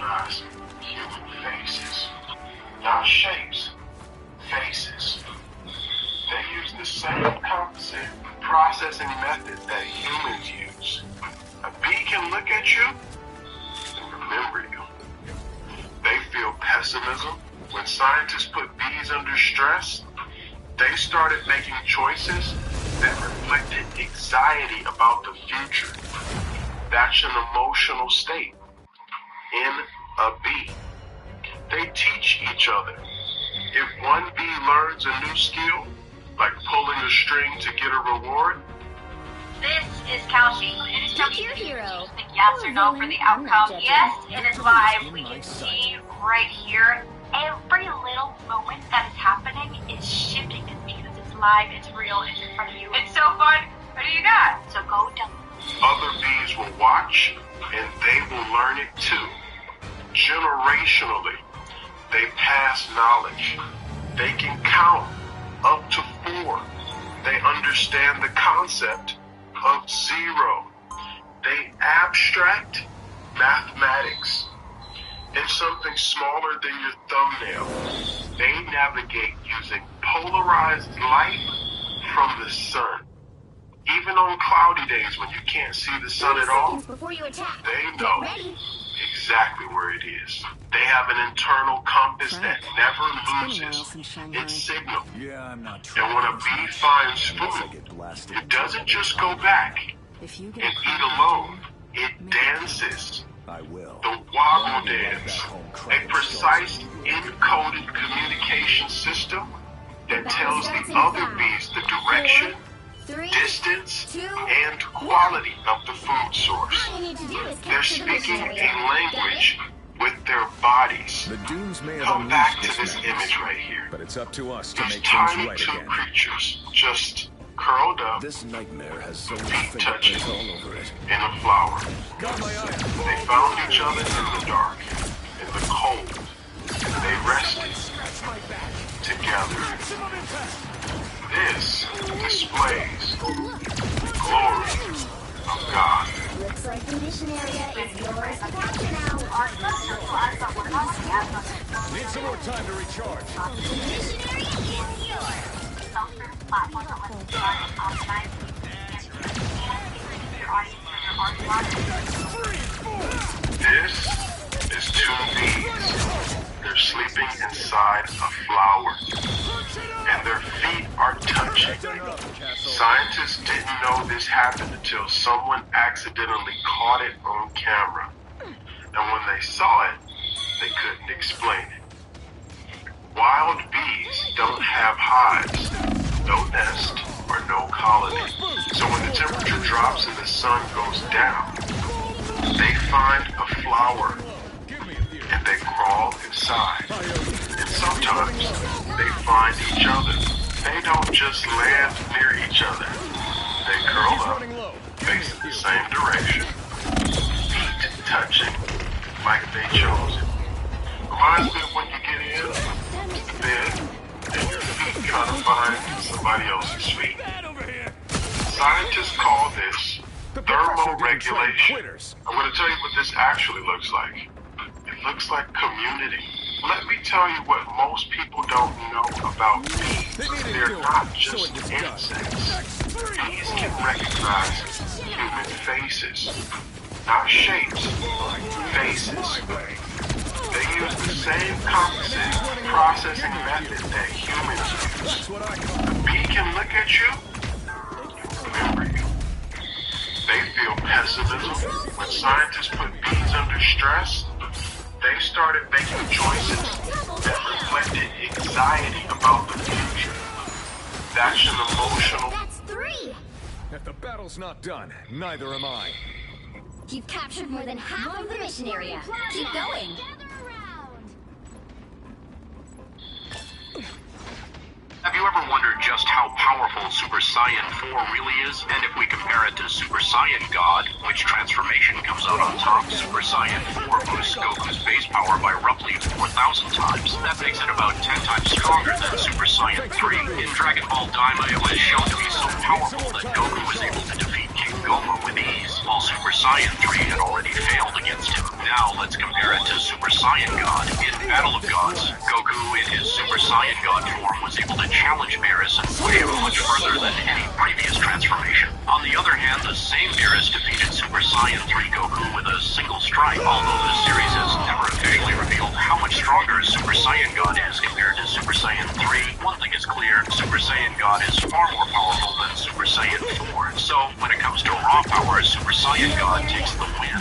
recognize human faces. Not shapes, faces. They use the same composite processing method that humans use. A bee can look at you and remember you. They feel pessimism. When scientists put bees under stress, they started making choices that reflected anxiety about the future. That's an emotional state in a bee. They teach each other. If one bee learns a new skill, like pulling a string to get a reward, this is Kalshi. It is Pick your hero. Think yes or no for the outcome. Yes, it is live. We can see right here every little moment that is happening is shifting because it's live, it's real, it's in front of you. It's so fun. What do you got? So go down. Other bees will watch and they will learn it too. Generationally, they pass knowledge. They can count up to 4. They understand the concept of 0. They abstract mathematics in something smaller than your thumbnail. They navigate using polarized light from the sun. Even on cloudy days when you can't see the sun at all, they know exactly where it is. They have an internal compass that never loses its signal. And when a bee finds food, it doesn't just go back and eat alone. It dances. The wobble dance, a precise encoded communication system that tells the other bees the direction, distance, and quality of the food source. They're speaking a language with their bodies. Come back to this image right here. But it's up to us to These make tiny things right two again. creatures just curled up, This nightmare has so many feet touching fingerprints all over it. in a flower. Got my eye. They found each other in the dark, in the cold. They rested together. This displays glory of God. Looks like the mission area is yours to capture now. Need some more time to recharge. The mission area is yours. This is 2 bees. They're sleeping inside a flower, and their feet are touching. Scientists didn't know this happened until someone accidentally caught it on camera. And when they saw it, they couldn't explain it. Wild bees don't have hives, no nest, or no colony. So when the temperature drops and the sun goes down, they find a flower and they crawl inside. And sometimes they find each other. They don't just land near each other. They curl up, facing the same direction, feet touching like they chose it. Reminds me of when you get in the bed and your feet try to find somebody else's feet. Scientists call this thermoregulation. I'm going to tell you what this actually looks like. It looks like community. Let me tell you what most people don't know about bees. They're not just insects. Bees can recognize human faces, not shapes, faces. They use the same composite processing method that humans use. A bee can look at you and remember you. They feel pessimism. When scientists put bees under stress, they started making choices that reflected anxiety about the future. That's an emotional. That's 3. If the battle's not done, neither am I. You've captured more than half of the mission area. Keep going. Have you ever wondered just how powerful Super Saiyan 4 really is? And if we compare it to Super Saiyan God, which transformation comes out on top, Super Saiyan 4 boosts Goku's base power by roughly 4,000 times. That makes it about 10 times stronger than Super Saiyan 3. In Dragon Ball Daima, it was shown to be so powerful that Goku was able to defeat King Goma with ease, while Super Saiyan 3 had already failed against him. Now let's compare it to Super Saiyan God. In Battle of Gods, Goku in his Super Saiyan God form was able to challenge Beerus and push him much further than any previous transformation. On the other hand, the same Beerus defeated Super Saiyan 3 Goku with a single strike, although the series has never officially revealed how much stronger Super Saiyan God is compared to Super Saiyan 3. One thing is clear, Super Saiyan God is far more powerful than Super Saiyan 4. So, when it comes to raw power, Super Saiyan God takes the win.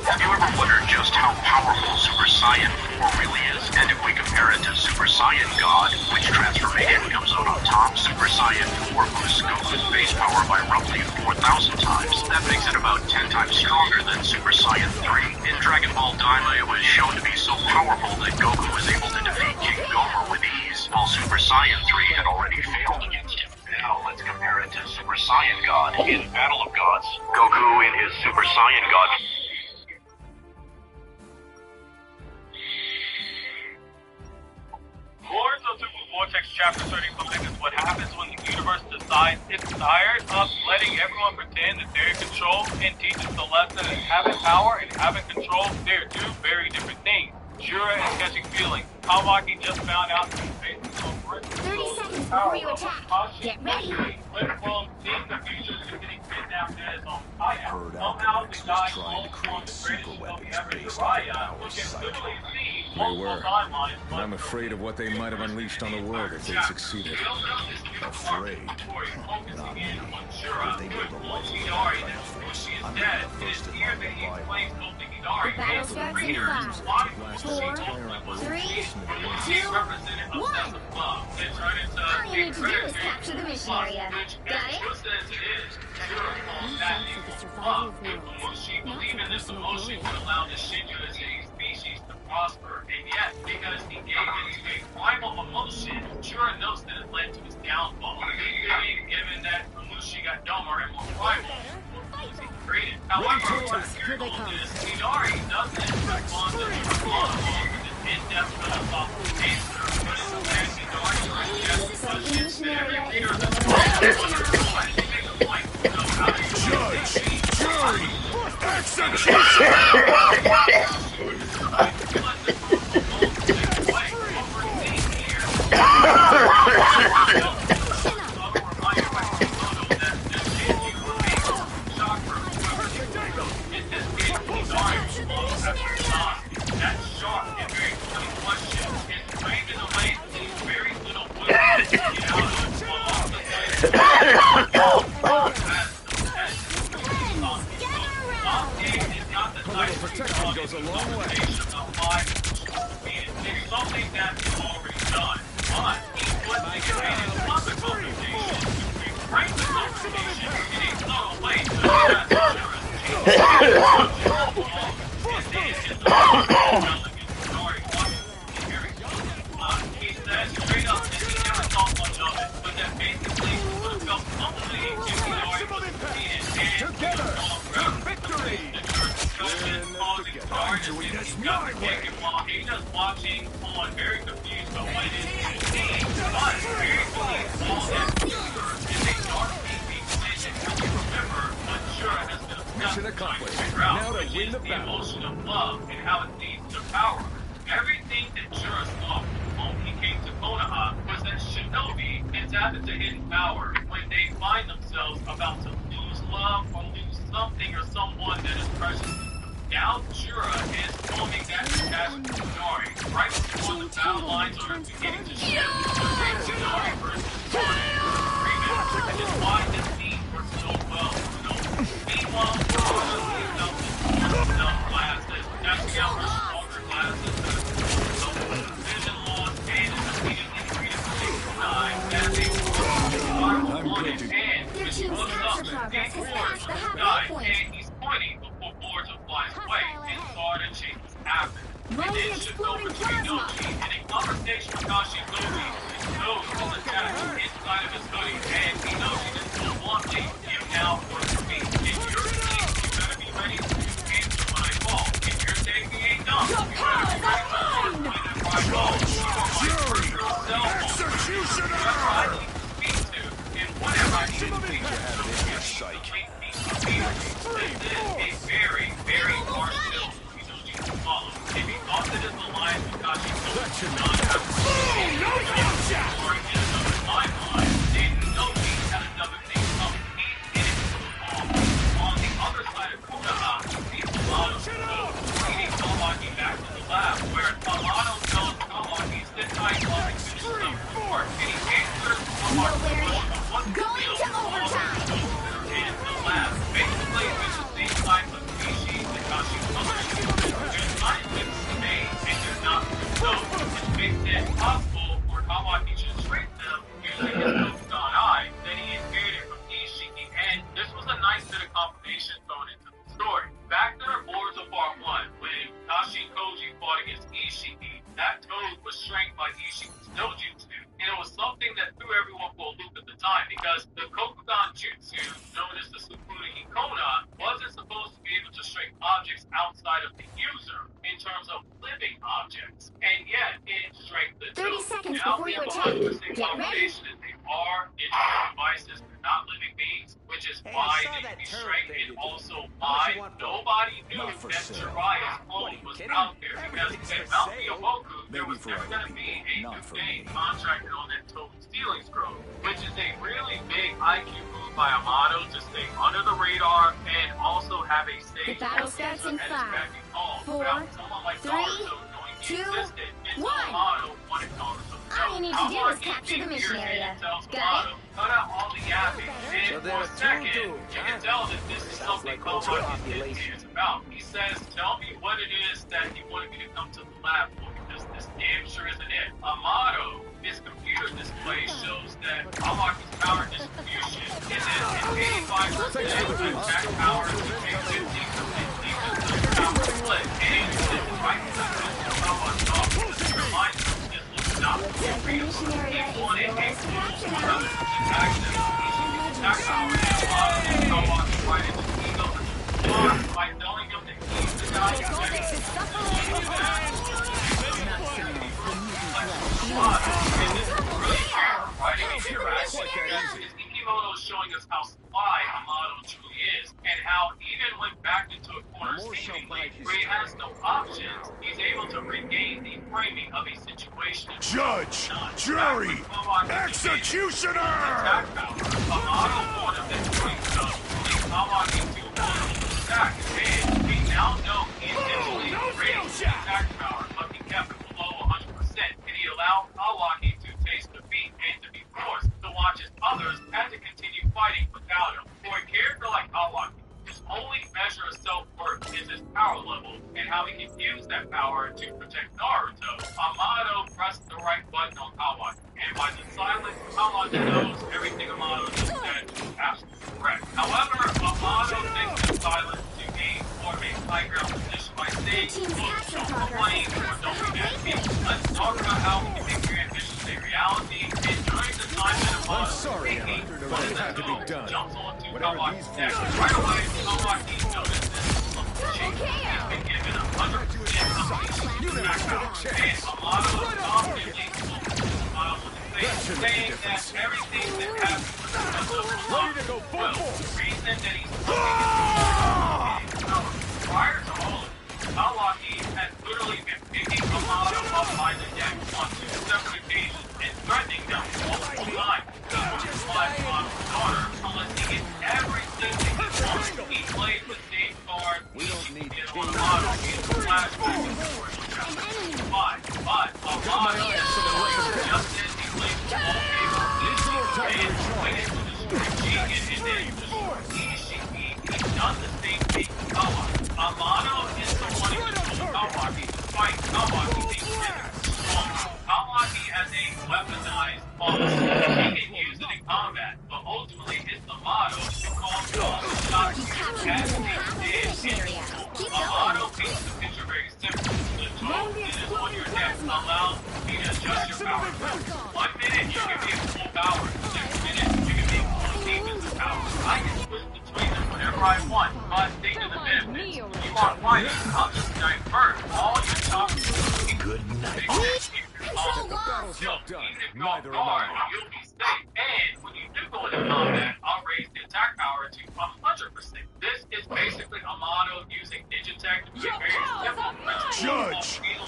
Have you ever wondered just how powerful Super Saiyan 4 really is? And if we compare it to Super Saiyan God, which transformation comes out on top? Super Saiyan 4 boosts Goku's base power by roughly 4,000 times. That makes it about 10 times stronger than Super Saiyan 3. In Dragon Ball Daima, it was shown to be so powerful that Goku was able to defeat King Goma with ease, while Super Saiyan 3 had already failed against him. Now let's compare it to Super Saiyan God. In Battle of Gods, Goku in his Super Saiyan God... Lords of Super Vortex Chapter 35 is what happens when the universe decides it's tired of letting everyone pretend that they're in control and teaches the lesson that having power and having control, they're two very different things. Shura is catching feelings. Kawaki just found out that he's facing some 30 seconds before you attack. Get ready. went from seeing the future to getting kidnapped in his own kayak. Somehow the guy trying to create super weapons based on the power of Cyclops. They were, and I'm afraid of what they might have unleashed on the world if they succeeded. Afraid? Not me. If they build a life force, I'm the first in line to buy one. The battle starts in 5, 4, 3, 2, 1. All you need to do is capture the mission area. Got it? She believed in this emotion would allow the Shinju as a species to prosper, and yet, because he gave it to a primal emotion, Shura knows that it led to his downfall. Given that Amushi got dumber and more primal, created. However, Here they come. Minari doesn't respond to this in-depth philosophical answer, but instead Minari rejects questions that every reader of the book make a point to know how to Judge, jury, execution! Protection goes a long way. It's something that's already done, but he was taking advantage of the conversation to reframe the conversation in a subtle way to he said straight up that he never thought much of it, but that basically was felt humbly if he already succeeded and victory! He's just watching on very confused about what it is he's seeing, but very confused all that future is a dark deep decision. If you remember what Shura has been Mission accomplished. figure out, Now to which win is the the battle. emotion of love and how it leads to power. Everything that Shura saw when he came to Konoha was that Shinobi can tap into hidden power when they find themselves about to lose love or lose something or someone that is precious. Now Shura is forming that compassion to Minari, right before the battle lines are beginning to shift between Minari versus agreement, which is why this scene works so well. Meanwhile, Shura leaves out the glasses, dashing out her stronger glasses, so vision loss and is immediately treated for Nikolai as a powerful woman, and when she looks up, he roars from the sky, and he's pointing before Boruto flies away, and Sparta chases after. And then Shinobu Shinoji, in a conversation with Hashinobi, Shinobu is attached inside of his hoodie, and Shinoji just so bluntly, you now for the speed. If you're asleep, you better be ready to answer when I call. If your safety ain't done, you better be ready to work whenever I call. You are my personal cell phone. Whoever I need to speak to, and whatever I need to speak to, you need to speak to me.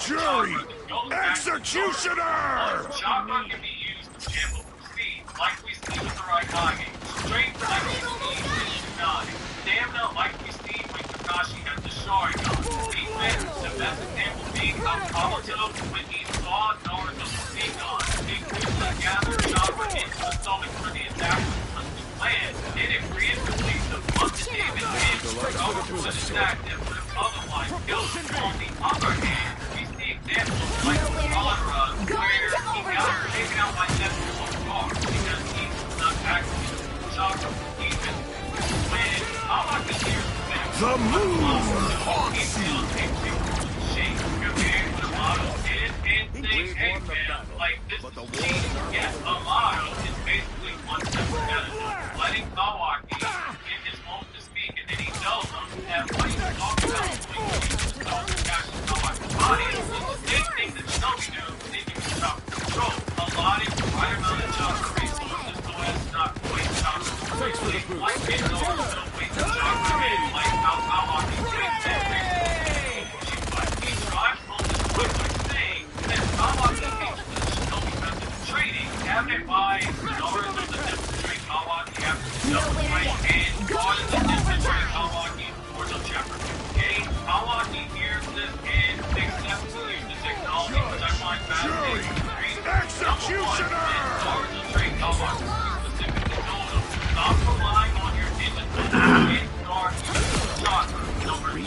Jury! Executioner! Chakra can be used to amplify speed, like we see with the Raikage. Strength like we see with Tsunade. Stamina like we see when Kakashi has the Sharingan. Defense, the best example being Kabuto when he saw Naruto's Sharingan. He quickly gathered Chakra into the stomach for the attack with the plan. Then it preemptively deflected damage and Naruto was attacked that would have otherwise killed him. On the other hand, we see examples like Madara, where he got taken out by Neptune car because he was not actually Chakra. Even when Amaki hears The moon haunts you! shape compared to Amato and saying, hey man, like this is cheating. Yes, Amato is basically one step ahead of him, letting Kawaki in his moment to speak, and then he tells him that what he's talking about is when he catches Kawaki's body. It's the same thing that Shinobi do, taking the chakra control, allotting the right amount of chakra resources so as to not waste chakra completely, like it knows no waste of chakra, and like how Kawaki wastes it basically. He drives home this point by saying that Kawaki takes the Shinobi method of training, having it by Naruto to demonstrate Kawaki after the double fight, and Gordon to demonstrate Kawaki for the chapter. Okay, Kawaki hears this and accepts to use the technology, which I find fascinating. Executioner! Naruto trained Kawaki specifically told him, stop relying on your intellect and start using chakra. Number 2,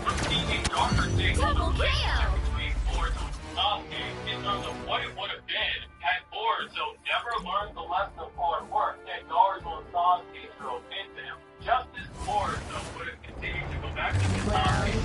receiving darker things on the relationship between Boruto and Sasuke in terms of what it would have been had Boruto never learned the lesson of hard work that Naruto and Sasuke drove into him. Just as Boruto would have continued to go back to the Sasuke,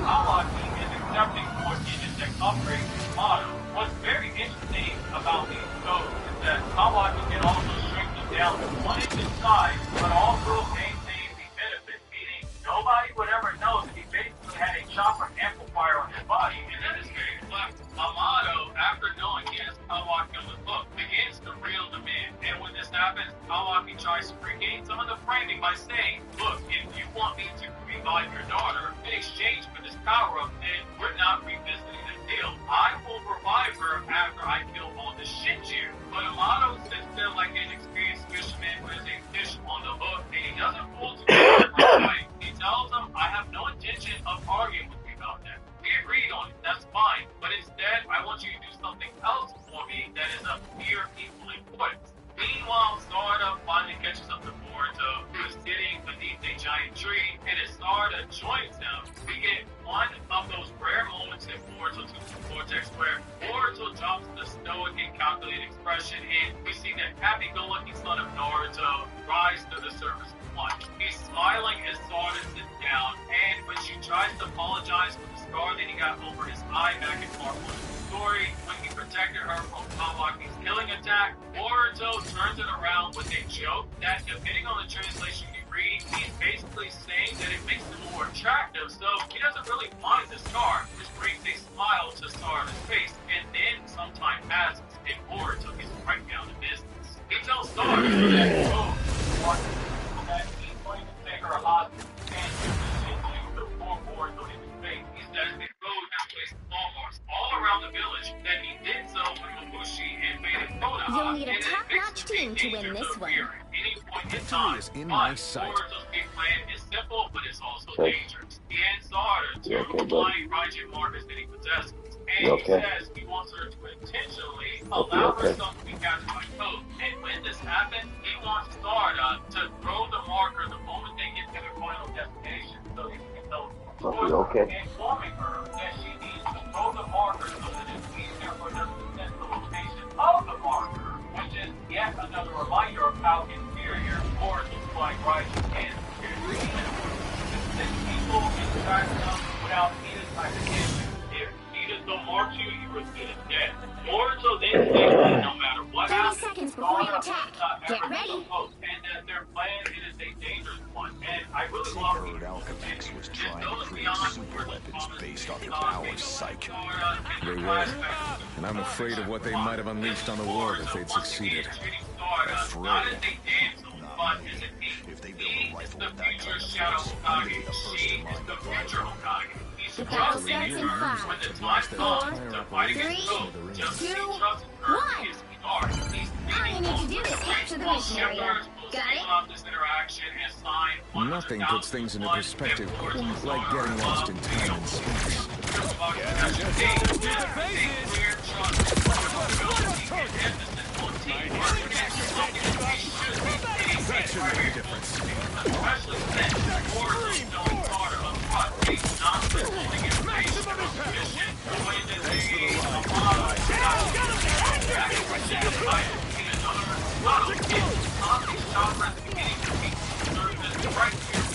Kawaki is accepting more Ninja upgrades to Amato. What's very interesting about these codes is that Kawaki can also shrink them down to 1 inch in size, but also maintain the benefit, meaning nobody would ever know that he basically had a chakra amplifier on his body, and that is very clever. Amato, after knowing he has Kawaki on the hook, begins to reel them in, and when this happens, Kawaki tries to regain some of the framing by saying, look, if you want me to revive your daughter in exchange for this power-up, then we're not revisiting the deal. I will revive her after I kill all the Shinju. But Amato sits there like an experienced fisherman with a fish on the hook, and he doesn't pull together right away. He tells him, I have no intention of arguing with you about that. We agreed on it, that's fine. But instead, I want you to do something else for me that is of near equal importance. Meanwhile, Sarda finally catches up to Boruto, who is sitting beneath a giant tree, and as Sarda joins him, we get one of those rare moments in Boruto 2 Vortex where Boruto drops the stoic and calculated expression, and we see that happy-go-lucky son of Naruto rise to the surface once. He's smiling as Sarda sits down, and when she tries to apologize for the scar that he got over his eye back in part 1 of the story, when he protected her from Kawaki's killing attack, Boruto turns it around with a joke that, depending on the translation you read, he's basically saying that it makes him more attractive, so he doesn't really mind the scar, which brings a smile to Sarda's face, and then some time passes, and Boruto gets right down to business. He tells Sarda that he's going to take her hostage and use the poor Boruto in his face. He says they rode that place small marks all around the village, that he did so when Mabushi invaded Konoha. You'll need a top-notch team to win this one. Victory is in my sight. Boruto's big plan is simple, but it's also dangerous. He hands Sarda two flying Raijin markers that he possesses, and he says he wants her to intentionally allow herself to be captured by Code. And when this happens, he wants Sarda to throw the marker the moment they get to their final destination, so he can tell informing her that she needs to throw the marker so that it's easier for them to sense the location of the marker, which is yet another reminder of how inferior Boruto's flying Raijin is compared to Since people interact with them without Nita's type of issue. If Nita don't mark you, you are as good as dead. Boruto then thinks that no matter what 30 happens, seconds before you attack. Get ready. And that their plan is a dangerous one. And I really love Heard Alchemax was trying to create super weapons based on your power, Psych. They were. And I'm afraid of what they might have unleashed on the world if they'd succeeded. Afraid? If they build a rifle with that kind of force, I'm gonna be the first in line to fly. The battle starts in 5, when the time comes 4, to fight 3, against Goku, just 2, trust her 1. is hard. All you need to do is capture the mission area. Got it? This interaction and sign Nothing puts things into perspective like getting lost in time and space. That should make a difference. Especially since Warriors knowing Carter up front takes nonsense holding information from the mission. When did they right here,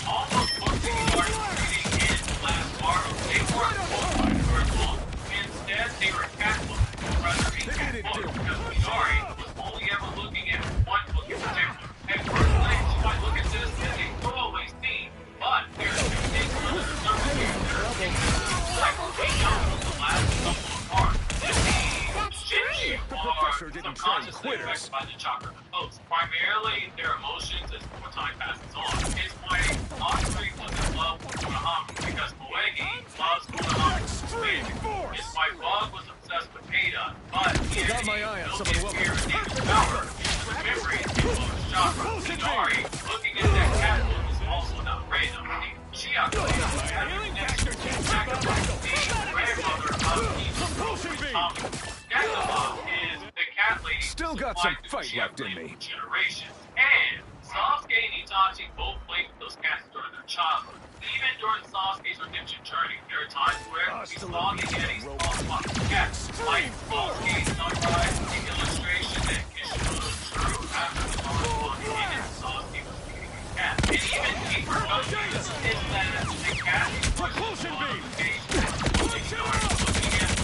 almost posting reading in last part. They weren't focused for long. Instead, they were catbooks, rather than books, because Minari was only ever looking at one book in particular. At first glance, you might look at this as a throwaway scene, but there are two things under the surface here that are like they know the last couple of parts. Shinji are subconsciously affected by the chakra codes. Primarily, their emotions as more time passes on. His way, Osprey was in love with Konohama because Moegi loves Konohama. His wife Bug was obsessed with Ada, but he got my eye on someone welcome. power into memory of chakra. Minari, looking at that catbook is also not random. Chiako had a connection to the grandmother of each Tommy. Cyclops is the cat lady. Still got some fight left in me. Generations. And Sasuke and Itachi both played with those cats during their childhood. Even during Sasuke's redemption journey, there are times where we saw the Yetis cross off the cats. Like Sasuke's sunrise, the illustration that Kishimoto drew after the corresponding ended, Sasuke was feeding a cat. And even deeper notion is that the cat was on the page looking at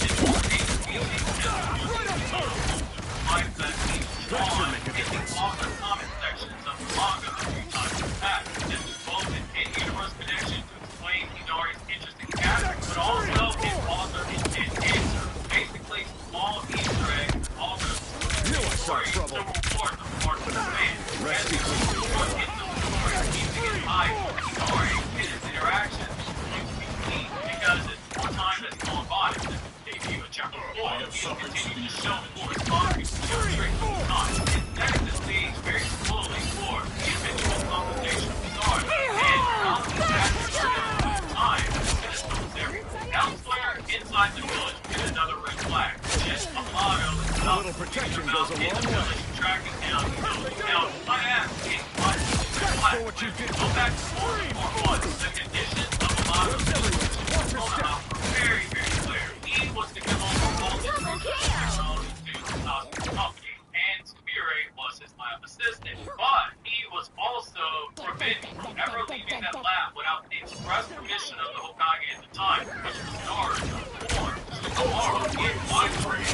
that should make a difference. Author comment sections of the manga a few times in the past. This is both an in-universe connection to explain Minari's interest in cats, but also an author intent answer. Basically, small Easter eggs, authors story to report the part of the fan. As we report into the story, keeping an eye on Minari and his interactions is going to be key because as more time has gone by since the debut of Chapter 4, he has continued to show more responsibility to the trick of time. It sets the stage very slowly for the eventual conversation of stars and how the time is there. Elsewhere, inside the village, is another red flag. Just a motto is a little protection goes a long way. Tracking down Now, my ass is what for what you did. Go back to 4 the conditions of a motto are very, very clear. He was to come over all the company, and Spirit was his lab assistant. But he was also forbidden from ever leaving that lab without the express permission of the Hokage at the time, which was Naruto, or Shikamaru in Widespread.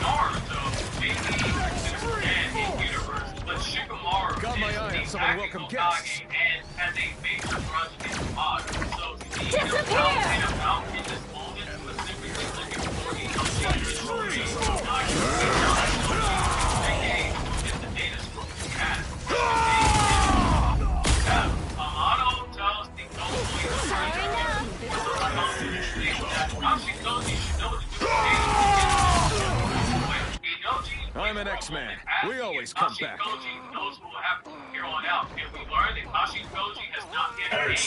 Naruto may be considered dead in universe, but Shikamaru got my eye on is the someone acting welcome Hokage guests. and has a major grudge against Madara. So seeing him out and about in this moment, specifically looking for Itachi, I'm an X-Man. We always come back. Koji knows what will happen from here on out, and we learn that Kashi Koji has not yet gained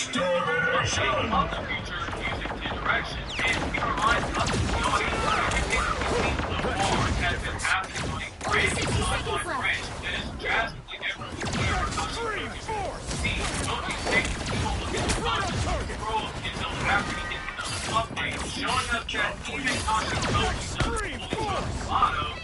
the future music direction, and he reminds us of the audience that everything that we see so far has been happening on a great timeline branch that is drastically different from whatever Kashi Koji was. See, Koji takes people look at the conscious scroll until after he gets another update, showing us that even Kashi Koji doesn't fully motto.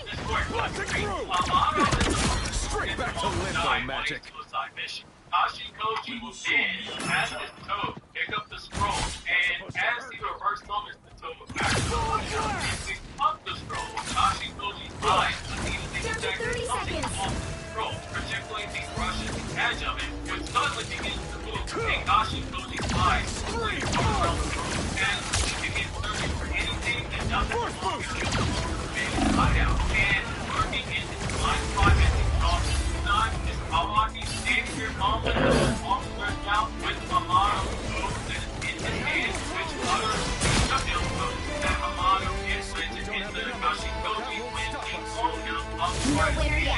Straight back to limbo magic. Suicide mission. Kashi Koji will then, as his toad, pick up the scroll, and as he reverse summons the toad back to the up the scroll, Kashi Koji's eyes immediately detect something off the scroll, particularly the Russian edge of it, which suddenly begins to move, and Kashi Koji's eyes slowly around the scroll, and he begins searching for anything and nothing wrong with it. Hideout, and working in his blind private exhaust time is Kawaki standing here calmly, all stretched out with a lot of moves that is in his hand, which no winner yet.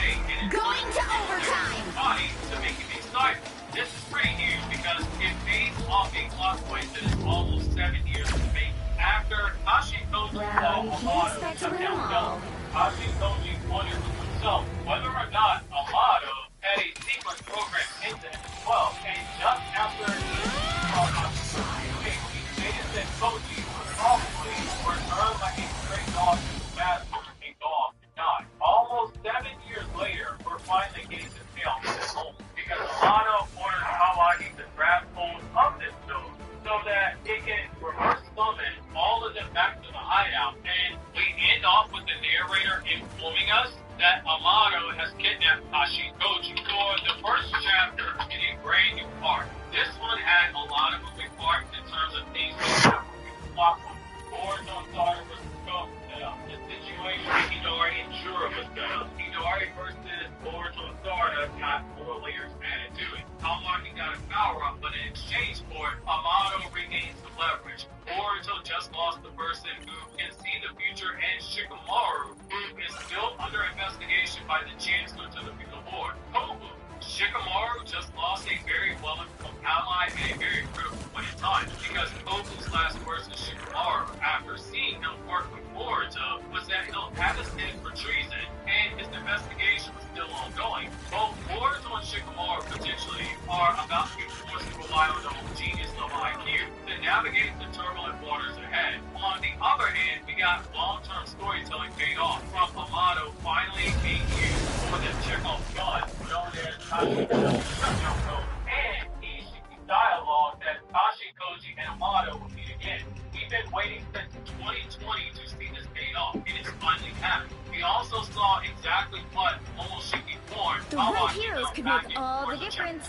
Going to overtime. Body to make it exciting. This is pretty huge because it pays off a plot point that is almost 7 years to make. After Hashikoji's Well, you can't expect to win them all. Hashikoji wondered to himself whether or not Amado had a secret program into him as well. And just after he saw Hashikoji, he stated that Koji would probably return like a stray dog to his master, a dog to die. Almost 7 years later, we're finally getting the tale of this moment because Amado ordered Kawaki to grab hold of this stone so that it can reverse summon all of them back to the hideout. And we end off with the narrator informing us that Amado has kidnapped Hashikoji for the first chapter in a brand new arc. This one had a lot of moving parts in terms of things that we plot on. Boruto Sara versus Goku set up. The situation with Hidori and Shura was set up. Hidori versus Boruto Sara got 4 layers added to it. Kawaki got a power-up, but in exchange for it, Amado regained some leverage. Boruto just lost the person who can see the future, and Shikamaru, who is still under investigation by the Chancellor to the Feudal Board. Kobu, Shikamaru just lost a very well-informed ally at a very critical point in time, because Kobu's last words to Shikamaru after seeing him work with Boruto was that he'll have his head for treason, and his investigation was still ongoing. Both Boruto and Shikamaru potentially are about to be forced to rely on their own genius level IQ to navigate the turbulent waters ahead. On the other hand, we got long-term storytelling paid off from Amado finally being used for the Chekhov's gun, known as Hashikoji, and Ishiki's dialogue that Hashikoji and Amado will meet again. We've been waiting since 2020 to see this paid off, and it's finally happened. We also saw exactly what Momoshiki warned The right heroes could make all the difference.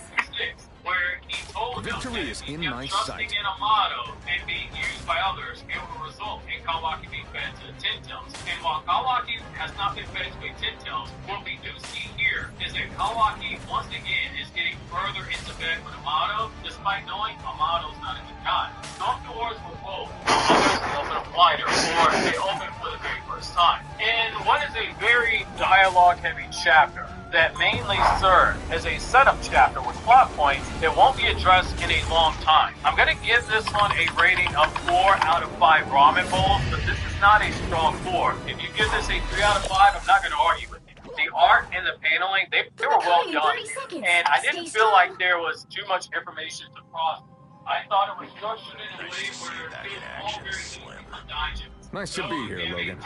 Where he told them Victory that is if he in kept my trusting sight. in Amado and being used by others, it will result in Kawaki being fed to the Ten Tails. And while Kawaki has not been fed to a Ten Tails, what we do see here is that Kawaki once again is getting further into bed with Amado, despite knowing Amado's not a good guy. Some doors were closed, others open up wider, or they open for the very first time. And what is a very dialogue-heavy chapter that mainly served as a setup chapter with plot points that won't be addressed in a long time. I'm going to give this one a rating of 4 out of 5 ramen bowls, but this is not a strong 4. If you give this a 3 out of 5, I'm not going to argue with it. The art and the paneling, they were well done, and I didn't feel like there was too much information to process. I thought it was structured in a way where it was all very easy to digest. Nice to be here, Logan.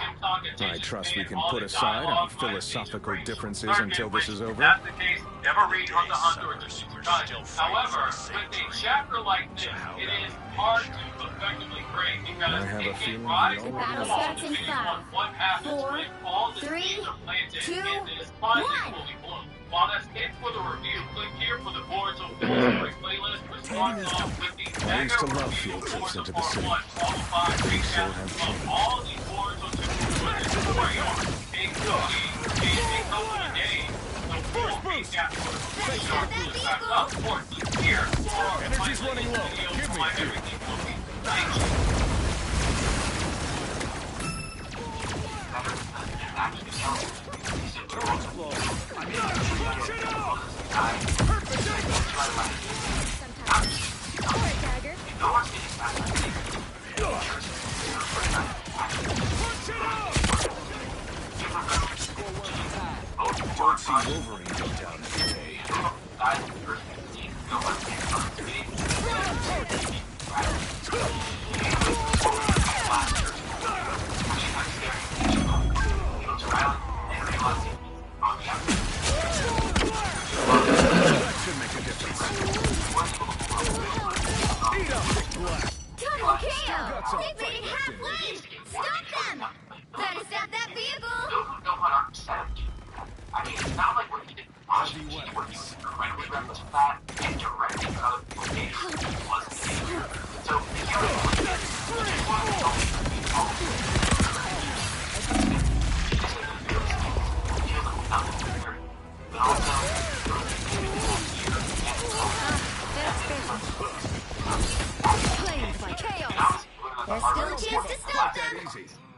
I trust we can put aside our philosophical differences until this is over. If that's the case, never read On the Hunt or Jujutsu Kaisen. However, with a chapter like this, it is hard to effectively grade because I have a it can feeling rise we or all Battle fall starts in depending on 5, what happens 4, when all the 3, seeds are planted 2, and this finally 1. fully blooms. While that's it for the review, click here for the Boruto Story playlist, which starts off with the I used to mega love review field of trips into Boruto the city. Part 1, followed by Things sure recaps have of changed. all the Boruto story arcs. Big Cookie, Big Cookie today, the full recap for the short back up. Of course, click here for Energy's my running low. video Give for me my two. Everything Cookie. Thank you. Don't see Wolverine go down every day. That should make a difference. Eat up, Big Black. Double KO! Got some They made it halfway! Stop them! Better stop that vehicle! I mean, it's not like what he did in Washington, where he was incredibly reckless with that and directing other people's games. It wasn't the same here. So, the hero was just one of the only people who but also, Claimed by chaos. There's still a chance to stop them!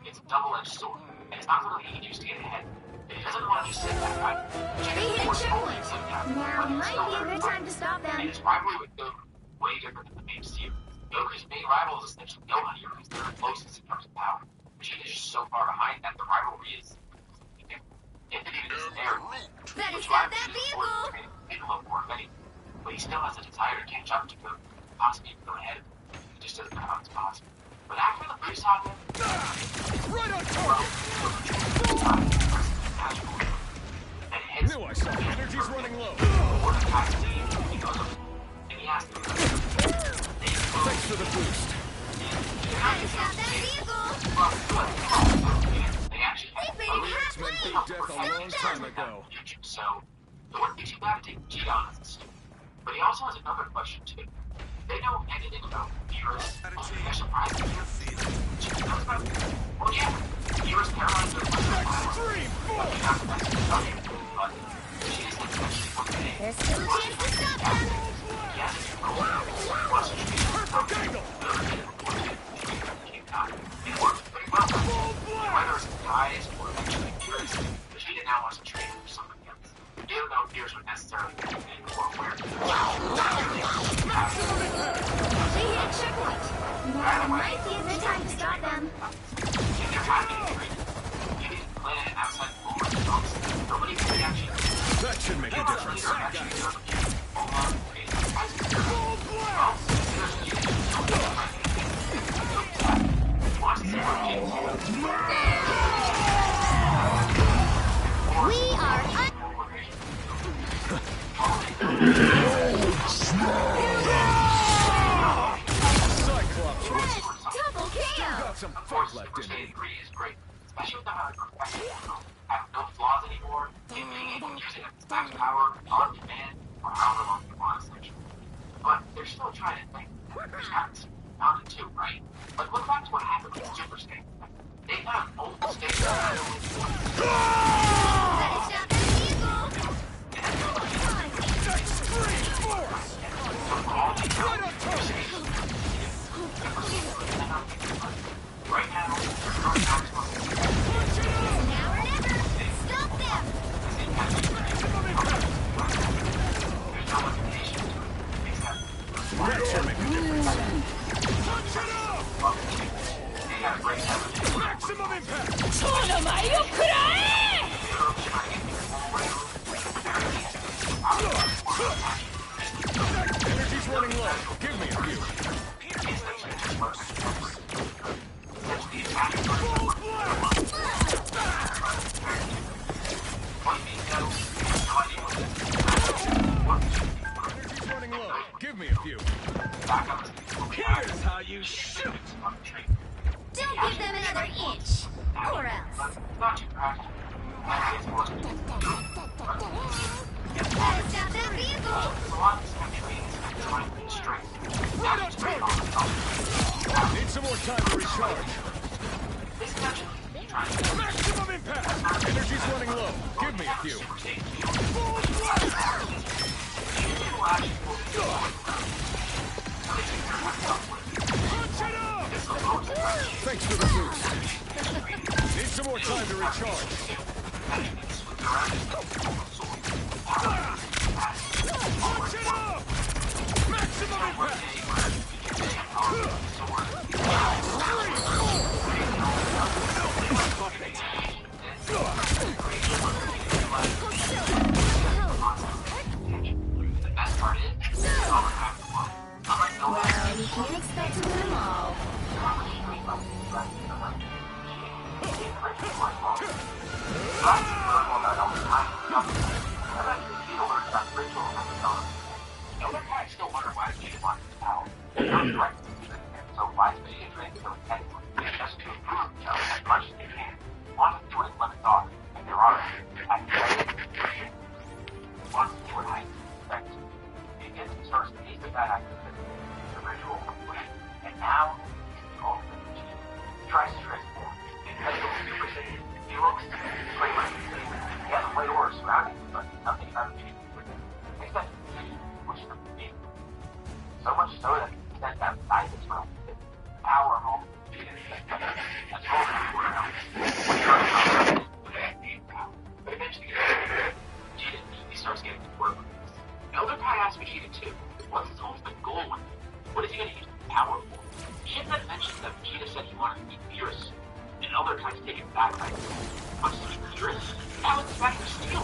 it's a double-edged sword. And it's not really easy to get ahead. It doesn't want to just sit back, right? They hit a checkpoint. Now might be a good time to stop them. And his rivalry with Goku is way different than the main series. Goku's main rival is essentially Gohan here because they're the closest in terms of power. Vegeta is just so far behind that the rivalry is if it even is there. Better stop that vehicle! Piccolo more many, but he still has a desire to catch up to Goku, possibly even go ahead of him. He just doesn't know how it's possible. But after the Blue Saga, Right on target! Knew I saw energy's running low. Thanks for the boost. Better stop that vehicle! They made it X-Men halfway! beat death a long time ago. So, it wouldn't be too bad to take Vegeta on as a student. But he also has another question, too. They know anything about Beerus. They're surprised to hear Vegeta knows about Beerus. Well, yeah, Beerus paralyzed their Extreme force! but Vegeta's actually one day. There's still a chance to stop them! Yes, perfect angle! It worked pretty well. Whether it's guys or eventually Beerus, Vegeta now wants to train for something else. They don't know if Beerus would necessarily be or where. They hit a checkpoint. Now might be a good time to stop them. If they're happy to train, maybe the planet outside the world, nobody can actually. That should make a difference. We are Cyclops was double KO! got some fight left in me. Is great, especially with them having professional, have no flaws anymore, and being able to use it as max power, on demand, or however long you want, essentially. But they're still trying to think. There's habits found it too, right? But look back to what happened with Super State. They got an old state that had only one. Better stop that vehicle! Extreme force! Right on target! Right now, Now or never! Stop them! That should make a difference. Punch it up! Maximum impact! 超のマリオくらえ! Energy's running low. Give me a few. Full blast! Energy's running low. Give me a few. Here's how you shoot! Don't give them another inch! Or else! Better stop that vehicle! Right on target! Need some more time to recharge. Maximum impact! Energy's running low. Give me a few. Full blast! Punch it up! Thanks for the boost. Need some more time to recharge. Punch it up! Maximum impact! The best part is, You can't expect to win them all. I still wonder why Vegeta wants his power. So why is Vegeta training so intensely? Just to improve themselves as much as they can. Wants to see what his limits are. And there are at the end, wants to see what height he expects. Because he starts to taste of that activity, the ritual completion. And now, the ultimate Vegeta. Tries to transform. Because of the Super Saiyan, he looks pretty much the same. He has a way or surroundings, but nothing about Vegeta with him. Except Vegeta, which is amazing. So much so that he said that inside this realm, power home. That's all we want to know. Elder tries to take it back by much to be clear. Now it's back to steel.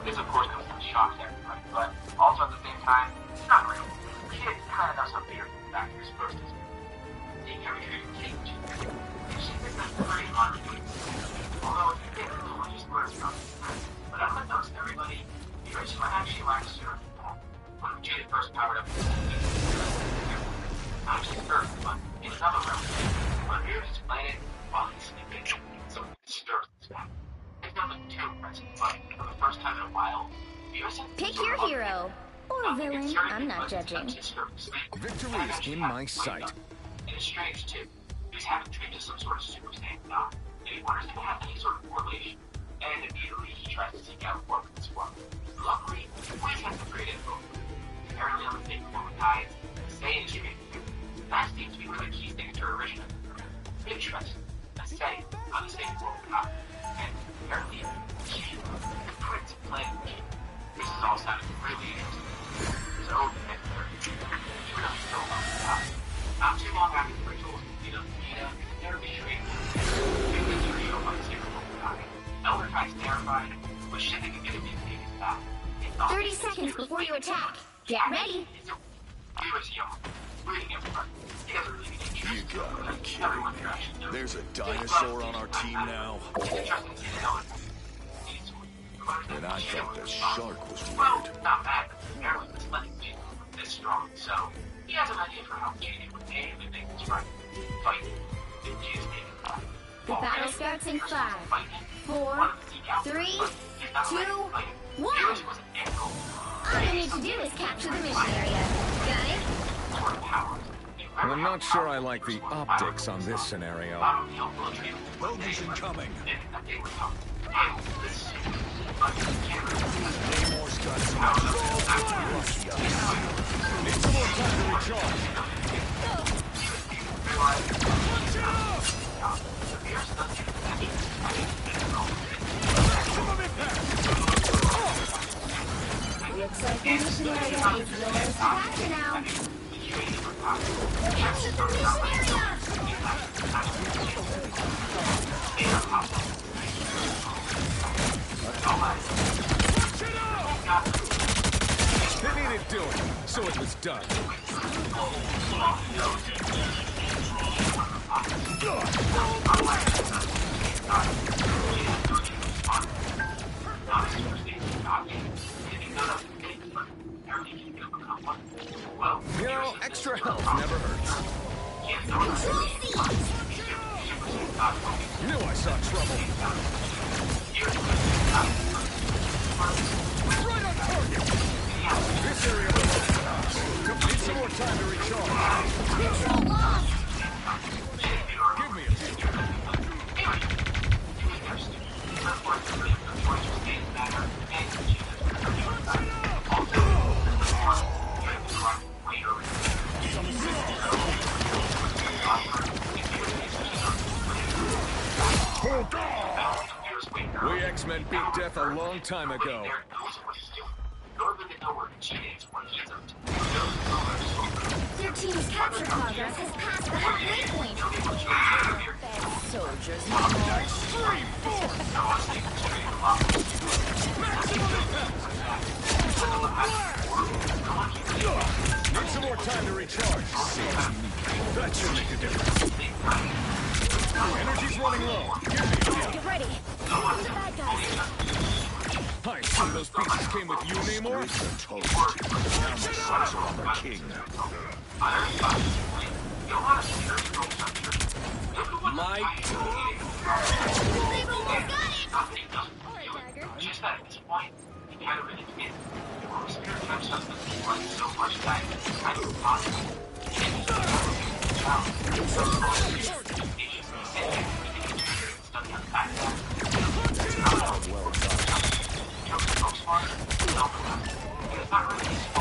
This, of course, comes as a shock to everybody, but also at the same time, it's not real. The kid kind of knows how fear can back to his first is taking every dream and change. She thinks that's pretty hard to do. Although, if you think it's only just words from it. But I've noticed everybody, the original actually likes her. When Jada first powered up, not just Earth, but in another realm. On Earth's planet, while he's sleeping, so disturbs his back. It's nothing too impressive, but for the first time in a while, Pick your hero. Or villain, I'm not judging. Victory is in my sight. And it's strange, too. He's having dreams of some sort of Super Saiyan God, and he wonders if they have any sort of correlation. And immediately he tries to seek out work with the squad. Luckily, he always has some great info. Apparently on the same form of guides, Saiyan is treated too. That seems to be one of the key things to her original. Interest. A Saiyan on the same form of God. And apparently, the Prince of Planet King. This is all sounding really interesting. So, he would have so long to die. Not too long after the ritual was completed on Vegeta, there would be training. Big mystery show by the same form of God. Elder tries terrified, but shit they can get him into his back. 30 seconds before you attack. Get ready. He was young, reading everybody. He doesn't really need to. You gotta be kidding me. There's a dinosaur on our team now. And I thought the shark was Well, weird. not bad, but apparently this legend being this strong, so he has an idea for how Jada would name and make this right. Fight. If Jada's taking time. The battle starts in 5, 4, 3, 2, 1. All you need to do is capture the mission area. Got it? I'm not sure I like the optics on this scenario. Bogey's incoming. Namor's got some Need some more time to recharge. Looks like the mission area is yours to capture now. Capture the mission area! It needed doing, so it was done. You know, extra health never hurts. Knew I saw trouble. Right on target. This area belongs to us. Need some more time to recharge. Control lost! Give me a few. We X-Men beat death a long time ago. Your team's capture progress has passed the halfway point. Soldiers, Need some more time to recharge. That should make a difference. Energy's running low. Give me a few. Get ready. The bad guys. I assume those pieces came with you, Namor? Now my sights are on the king. My They've almost got it! Alright, Dagger. Just at this point, he had a really kid. Or spirit type substance was so much that I was possible.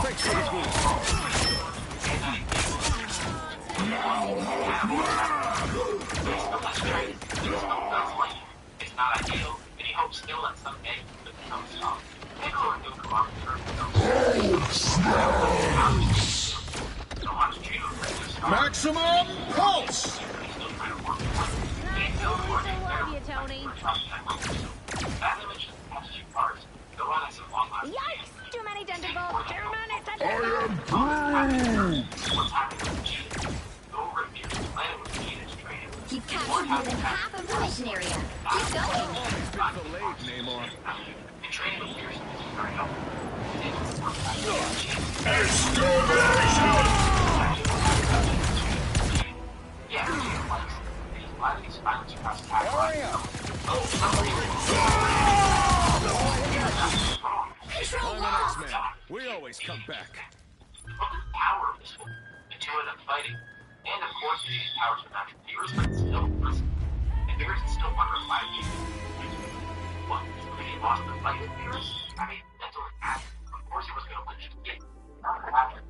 Thanks for the It's not ideal, and he hopes still that someday he could become strong. Piccolo and Goku are maximum pulse. He's still trying to work. phony. That image has two parts. The one that's a long-lasting. Yikes! Too many tentacles! Too many I tentacles! am Groot! What's happening with Cheetah? Go over and view the planet with Cheetah's training. You've captured more than half of the mission area. Keep going! Always been delayed, Namor. In training with Pearson, this is very helpful. Yeah, Cheetah likes these violence across I'm an X-Man. We always come back. Power is full. The two of them fighting. And of course, these powers are natural viewers, but still listen. And viewers can still wonder why we what? If he lost the fight with viewers? I mean, that's what happened. Of course he was going to win. Yeah, not what happened.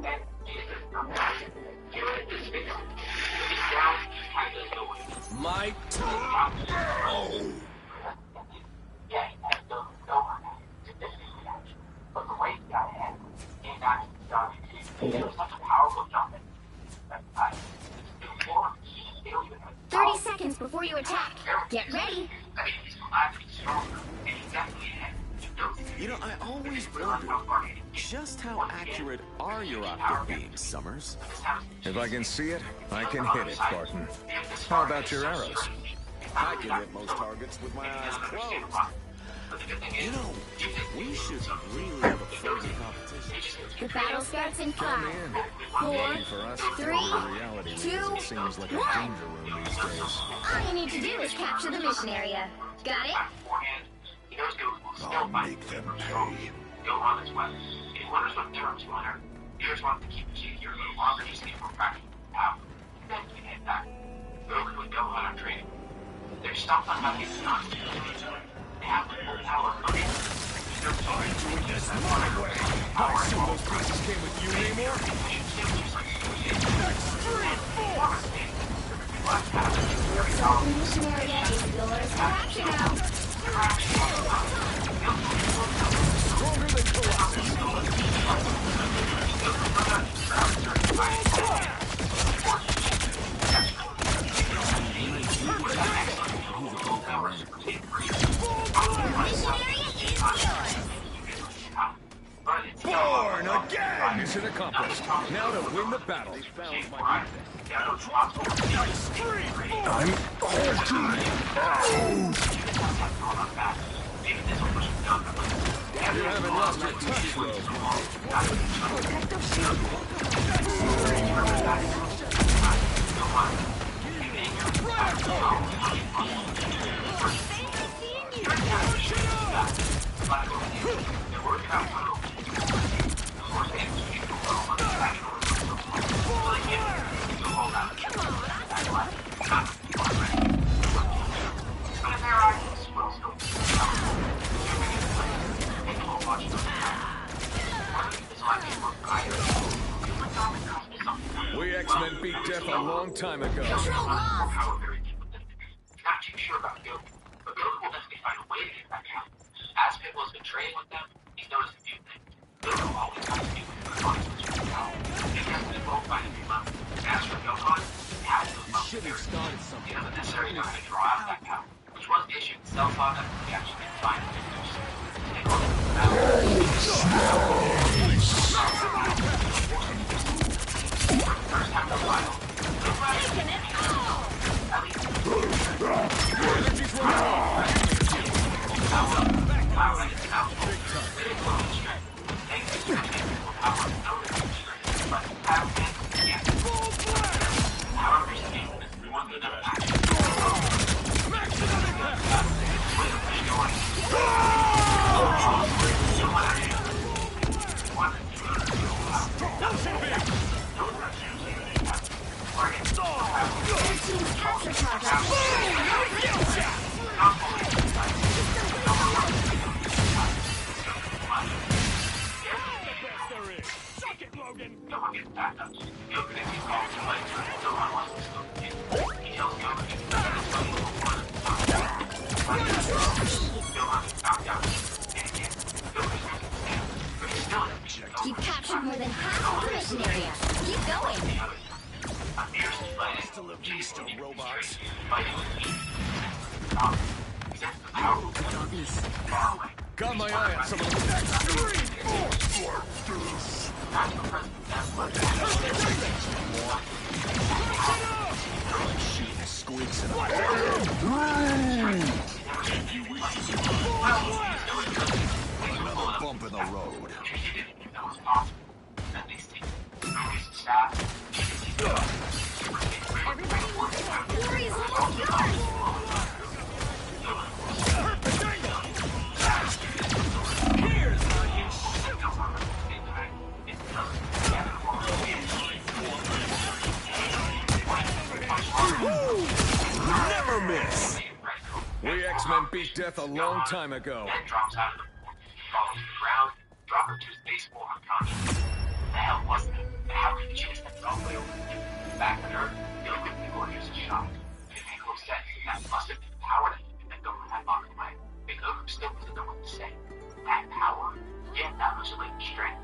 And he is not happening. Here it is fixed. He's down, he kind of doesn't know what he is. My Oh. Yeah, he had no significant reaction. But the way he got ahead, he actually got it. It was such a powerful jump. 30 seconds before you attack. Get ready. You know, I always wondered, just how accurate are your optic beams, Summers? If I can see it, I can hit it, Barton. How about your arrows? I can hit most targets with my eyes closed. You know, we should really have a frozen competition. The battle starts in 5, Lucky for us, 3, the reality 2, seems like a 1. danger room these days. All you need to do is capture the mission area. Got it? I'll make them pay. Go on its way. It wonders what they're up to on Earth. Viewers want to keep the Chief here a little longer just to get more practical power. Then you can head back. Goku would go on our training. They're stuck on how to get beyond each other. They have the full power of motion. There's no choice. Doing this my way. I assume those pieces came with you, Namor? Extreme force! The mission area is yours to capture now. Stronger than Colossus. Born again! Mission accomplished. Now to win the battle. I'm You haven't lost your touch, though. We X-Men beat death a long time ago. Control lost. Not too sure about Goku, but Goku will definitely find a way to get back out. As Piccolo's been training with them, he's noticed a few things. Goku always has to do with the consequences of power. He has to both find a new level. As for Gohan, he has to Should have started something. he doesn't necessarily know how to draw out that power, which was the issue with Cell Saga. He actually didn't find it. First time in a while. Energy's running off. You've captured more than half of the mission area. Keep going. Hasta la vista, robots. Got my eye on some of them. Shooting squeaks in another bump in the road. Everybody wants it. Glory's almost yours. Never miss! We X-Men beat death a long time ago. And drops out of the pool, falls to the ground, drop her to his baseball unconscious. The hell was that? And how could the chase that all the way over? Back on Earth, the only people were just shocked. If people said that must have been the power that he could go with that box away. Big Goku still doesn't know what to say. That power? Yeah, that much like strength.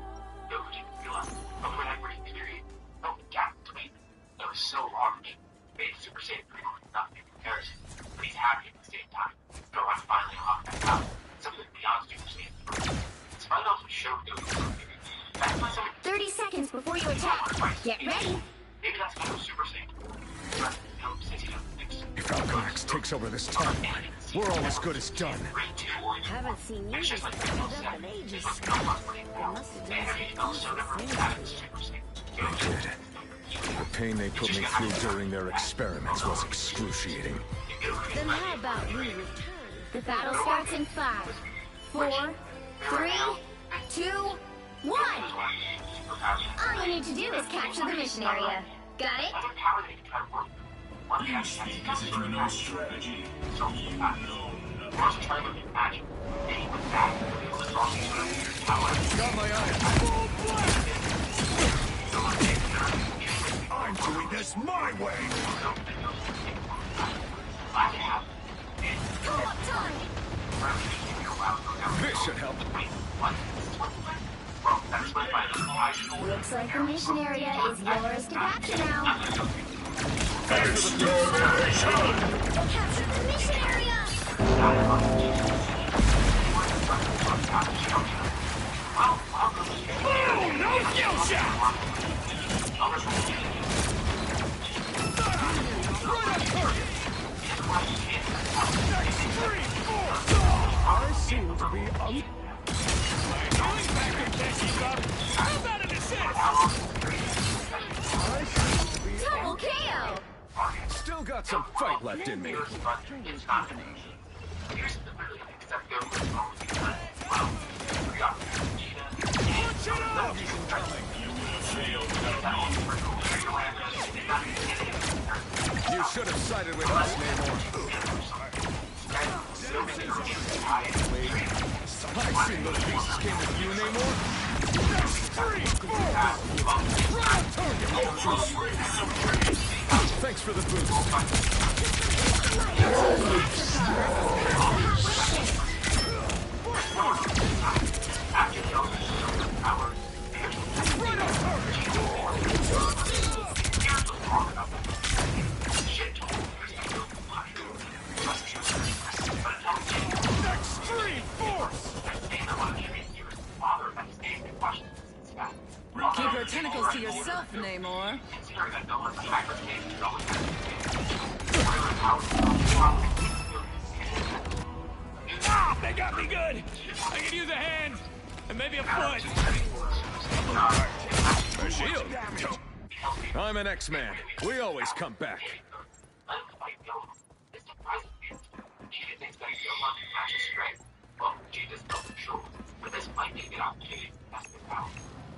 Goku didn't realize, but whenever he period, no gap between them. It was so large. Made Super Saiyan 3 look nothing in comparison. But he's happy at the same time. Gohan finally unlocked that power. Something beyond Super Saiyan 3. It's fun enough to show Goku something. That's why someone 30 seconds before you attack. Get ready. maybe that's kind of Super Saiyan. But, since he doesn't think so. If Falcon X takes over this timeline, we're all as good as done. Haven't seen you It's this just like fucked people up said. in ages. It was no fun for him. They must have done Energy some also never things. had its Super Saiyan. They did. The pain they put me through during their experiments was excruciating. Then how about we return? The battle starts in 5, 4, 3, 2, 1. All you need to do is capture the mission area. Got it? Other power that he can try to work with. One thing I can't see is for no strategy. So he wants to try looking magic. And he went back to the crossing power. Got my eye. I'm doing this my way! This should help. Looks like the mission area is yours to capture now. Capture the mission area! Boom! No skill shot! Right on target! Next 3, 4! I seem to be up. How about an assist? Double KO! Still got some fight left in me. You should have sided with us, Namor. I've seen those pieces came with you, Namor. Next 3, 4! Right on target! Thanks for the boost. Right on target! Next 3, 4! Keep your tentacles to yourself, Namor. Ah, they got me good. I could use a hand and maybe a foot. A shield? I'm an X-Man. We always come back.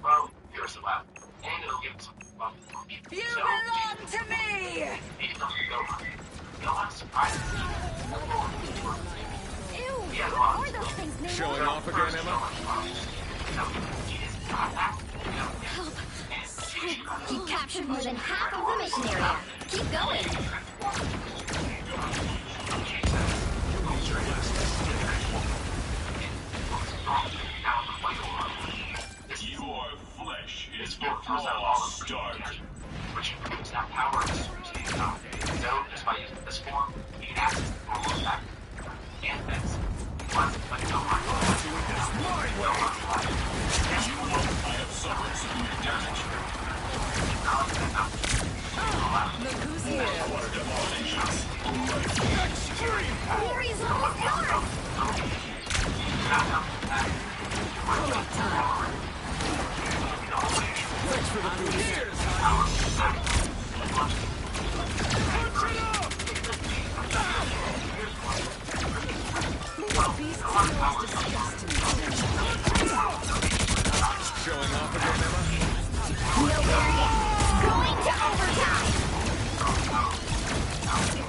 Well, here's the lab, and it'll give some fun. You belong to me! Ew, what are those things, Namor? Showing off again, Emma? Help. You captured more than half of the mission area. Keep going. Your flesh is before start. Which improves that power of the Super Saiyan God. So, just by using this form, you can access the normal attack Fury is almost gone! Thanks for the boost. Showing off again, Emma? Nowhere yet! Going to overtime! Another epic victory!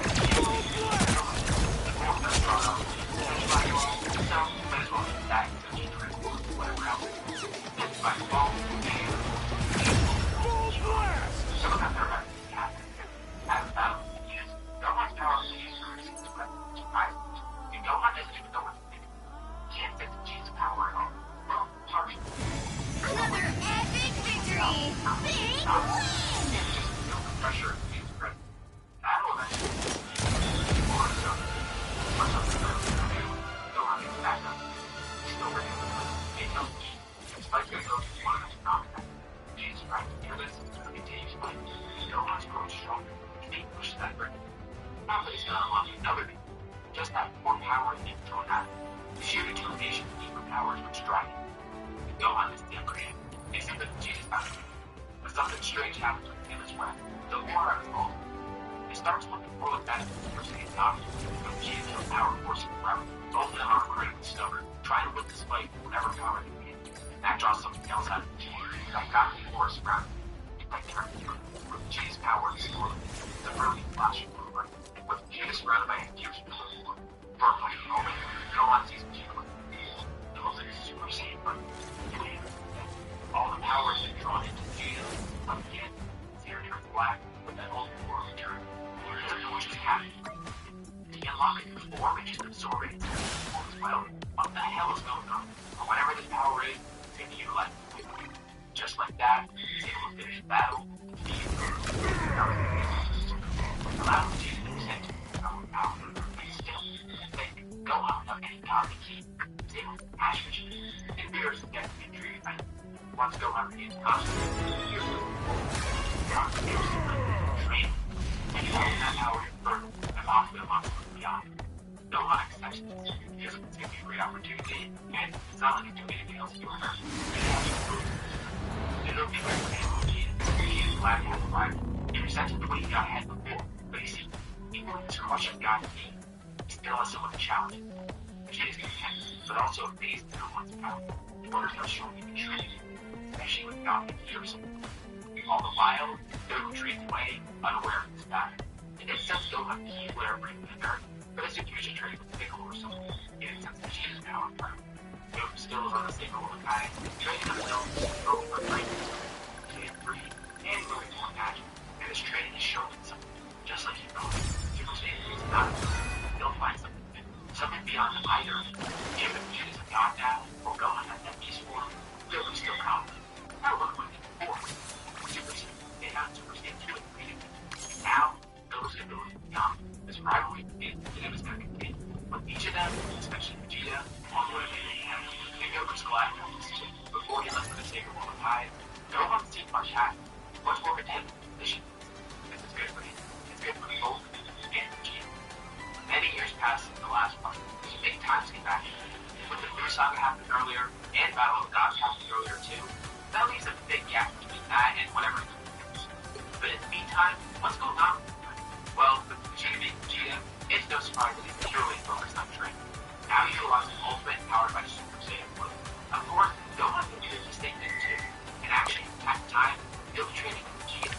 Big win! Nobody's gonna unlock another thing. Just that more power and control that. The sheer determination of deeper powers which drive it. Gohan is the upgrade, except that Jesus found it. But something strange happens with him as well. The more I was old, he starts looking for the benefits for saying doctor, but Jesus no power forcing forever. Both of them are great and stubborn, trying to win this fight with whatever power they can. That draws something else out of the game. Like got the force around it. Like turning with Jesus power and sword. The brilliant flash of blue light. With Jesus surrounded by a huge blue for a moment, Gohan sees Vegeta. The most Super Saiyan button. All the power has been drawn into Vegeta. But again, Zero turns black with that old war return. He doesn't know what just happened. He unlocked it before, but just absorb it as well. What the hell is going on? Or whatever this power is, it's going to utilize it. Just like that, he's able to finish the battle. Allow Vegeta to descend to the power. But still, Gohan without any power to keep. He's able to smash Vegeta. And Beerus will get the injury event. Once Gohan regains consciousness, Beerus will train. And he holds that power in further and off the monster beyond. Gohan accepts this. He doesn't think it's a great opportunity, and it's not like he's doing anything else to do with her. It'll be great for him. He is glad to have arrived. He resented the way he got ahead before, but you see, even with his crush of God's need, he still has somewhat of a challenge. Vegeta's content, but also amazed at Gohan's power. He wonders how strong he can train, especially with God and Beerus. All the while, Goku retreats away, unaware of his back. It makes sense Gohan can heal whatever he can hurt, but as if he was training with Piccolo or something, it makes sense Vegeta's power for him. Goku still is on the same goal of Kai, training himself to go for greatness. Staying free and moving more magic, and his training is showing something. Just like he thought, Super Saiyan is not enough. He'll find something beyond either. Even if Vegeta's a god now, or Gohan has that peace form, Goku's still confident. Now look what he did before. Super Saiyan, they had Super Saiyan 2 and 3. Now, Goku's ability to become this rivalry is going to continue. With each of them, especially Vegeta, on the way to him, and Goku's glad to decision before he left for the sake of all the highs. Gohan seen much happen, much more content with the position. This is good for him. It's good for both and Vegeta. Many years passed since the last part. Big times came back. With the Blue Saga happening earlier, and Battle of the Gods happening earlier too, that leaves a big gap between that and whatever he thinks. But in the meantime, what's going on? Well, with Vegeta being Vegeta, it's no surprise that he's purely focused on training. Now he utilizes Ultimate powered by Super Saiyan 1. Of course, Gohan can do this statement too. And actually, at the time, he'll be training with Vegeta.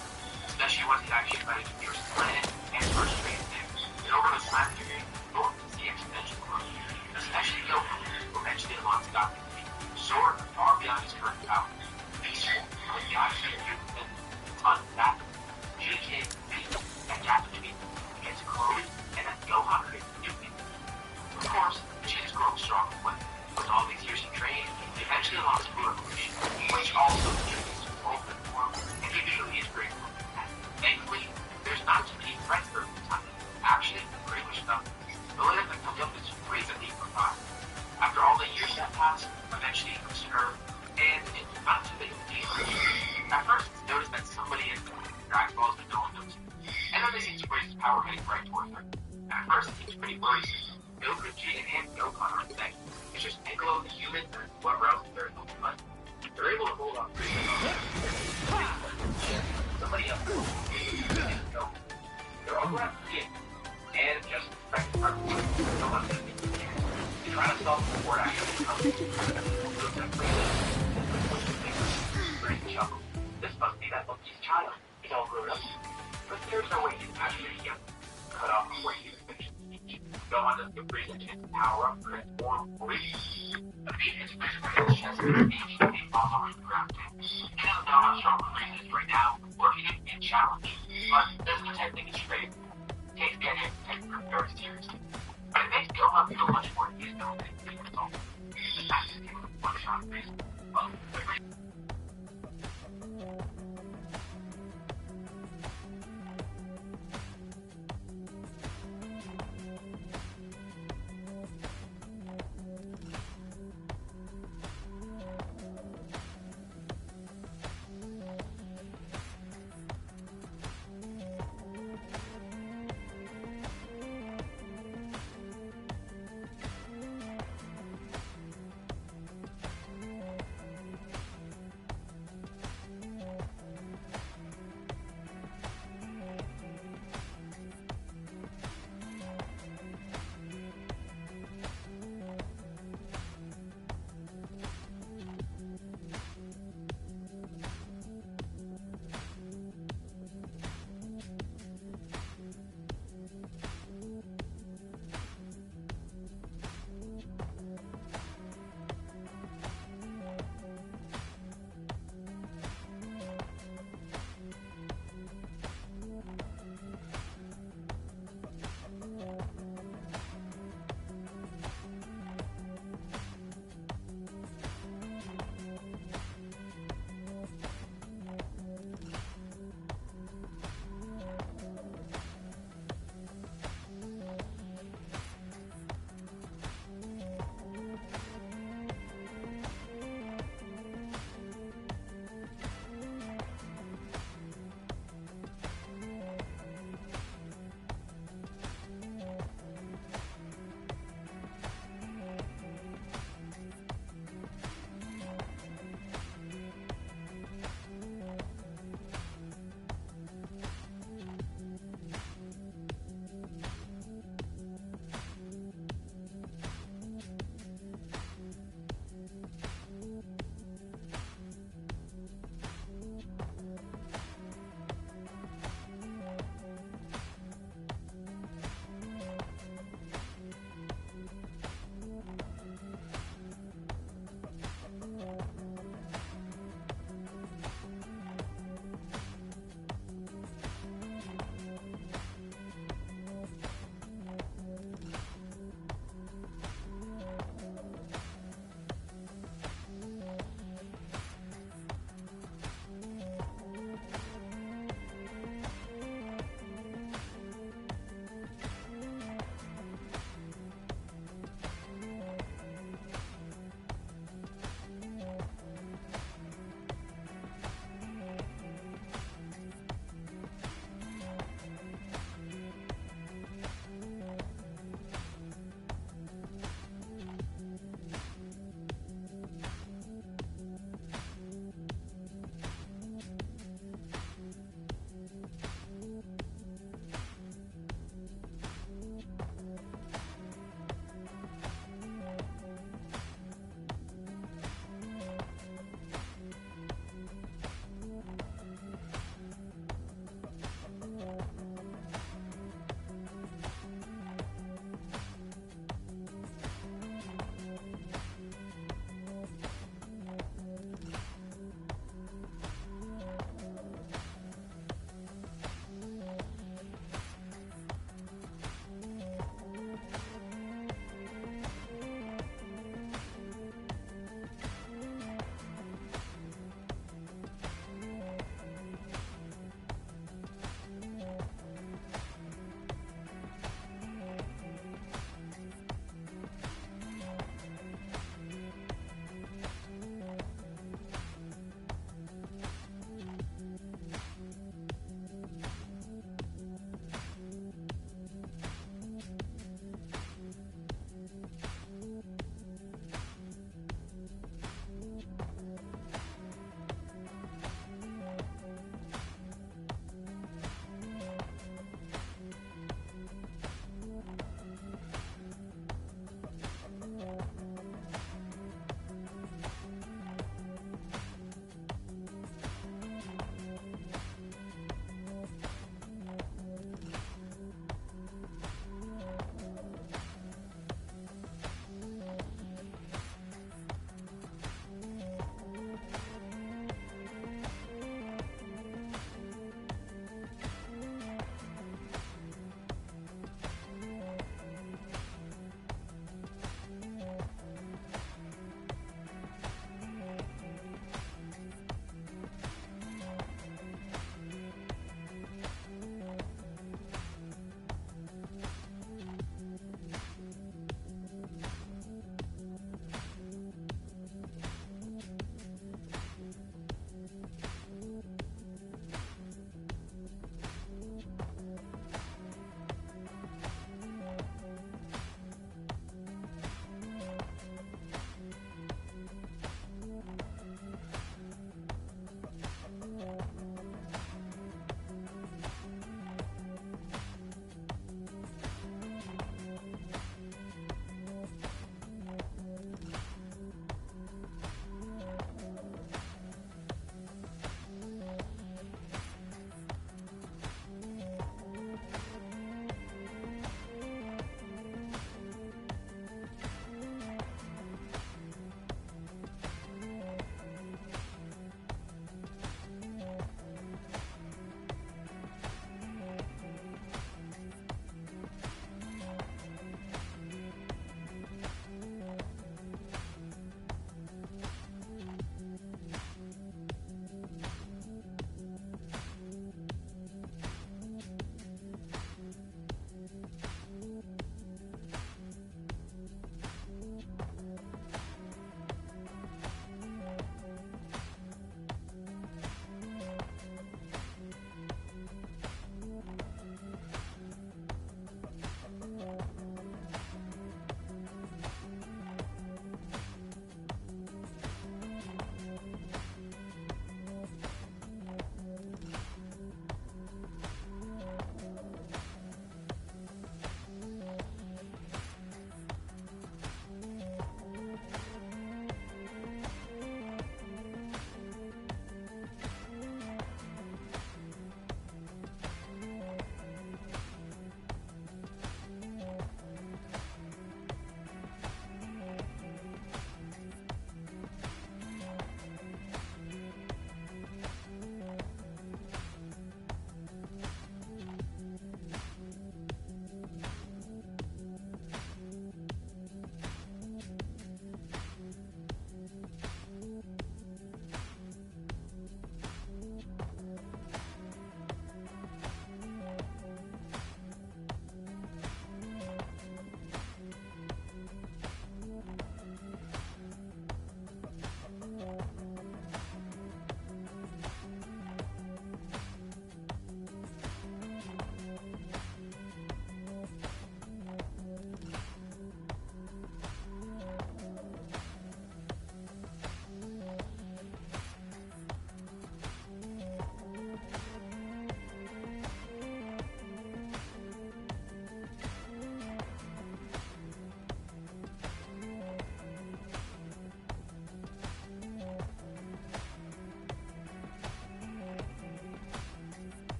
Especially once he's actually invited to Beerus' planet and starts training there. And over the time period, both can see exponential growth. Especially Gohan, who eventually unlocks God King, soaring far beyond his current power. Peaceful, with the oxygen and it's unfathomable. Vegeta can't beat that gap between them. It's closed, and then Gohan creates new things. Of course, Vegeta's growing stronger with all these years of training, he eventually unlocks Blue Evolution, which also contributes to ultimate form, and he usually is grateful for that. Thankfully, there's not too many threats for him time. Actually, pretty much stuff already worries him. Goku, Vegeta, and Gohan aren't safe. It's just Piccolo, the human, and whoever else there is looking like. They're able to hold on to somebody else. They're all around the and just practice hard work. No one's going to be there. They try to stop before it actually comes. Great chuckle. This must be that monkey's child. He's all grown up. But there's no way he's actually young. Cut off before he even finishes speech. Gohan doesn't give Frieza a chance to power up, transform, or Obedience Frieza has been aging all over the ground. He doesn't know how strong Frieza is right now, or if he can be a challenge. But this type thing is straight. Takes getting very seriously. But it makes Gohan feel much more at ease now than he was all. The fact is, he was one shot Frieza. Well,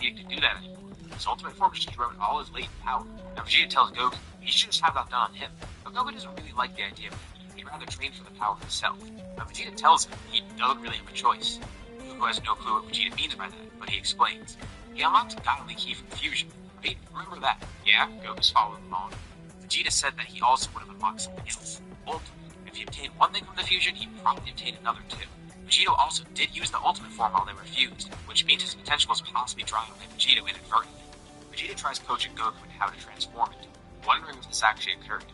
Vegeta could do that anymore. His ultimate form just wrote all his latent power. Now Vegeta tells Goku he should just have that done on him, but Goku doesn't really like the idea of it. He'd rather train for the power himself. Now Vegeta tells him he doesn't really have a choice. Goku has no clue what Vegeta means by that, but he explains. He unlocked a godly key from fusion. Right? Remember that? Yeah, Goku's following along. Vegeta said that he also would have unlocked something else. Ultimate. If he obtained one thing from the fusion, he'd probably obtain another too. Vegeta also did use the ultimate form while they were fused, which means his potential was possibly drawn by Vegeta inadvertently. Vegeta tries coaching Goku into how to transform it, wondering if this actually occurred.